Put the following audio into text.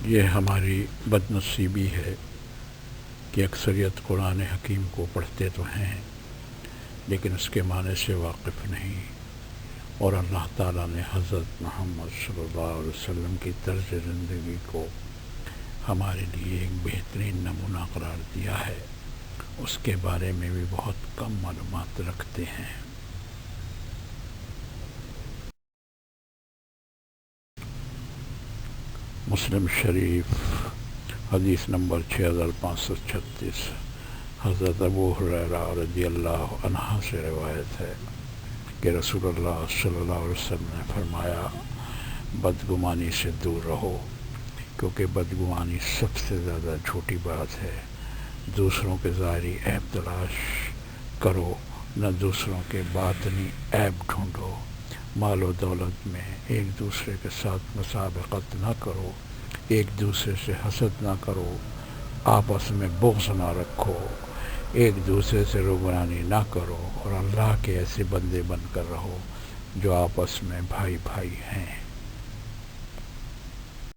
یہ ہماری بد نصیبی ہے کہ اکثریت قرآن حکیم کو پڑھتے تو ہیں لیکن اس کے معنی سے واقف نہیں، اور اللہ تعالیٰ نے حضرت محمد صلی اللہ علیہ وسلم کی طرز زندگی کو ہمارے لیے ایک بہترین نمونہ قرار دیا ہے، اس کے بارے میں بھی بہت کم معلومات رکھتے ہیں۔ مسلم شریف حدیث نمبر 6536 حضرت ابو ہریرہ رضی اللہ عنہ سے روایت ہے کہ رسول اللہ صلی اللہ علیہ وسلم نے فرمایا، بدگمانی سے دور رہو، کیونکہ بدگمانی سب سے زیادہ جھوٹی بات ہے۔ دوسروں کے ظاہری عیب تلاش کرو، نہ دوسروں کے باطنی عیب ڈھونڈو۔ مال و دولت میں ایک دوسرے کے ساتھ مسابقت نہ کرو، ایک دوسرے سے حسد نہ کرو، آپس میں بغض نہ رکھو، ایک دوسرے سے روگرانی نہ کرو، اور اللہ کے ایسے بندے بن کر رہو جو آپس میں بھائی بھائی ہیں۔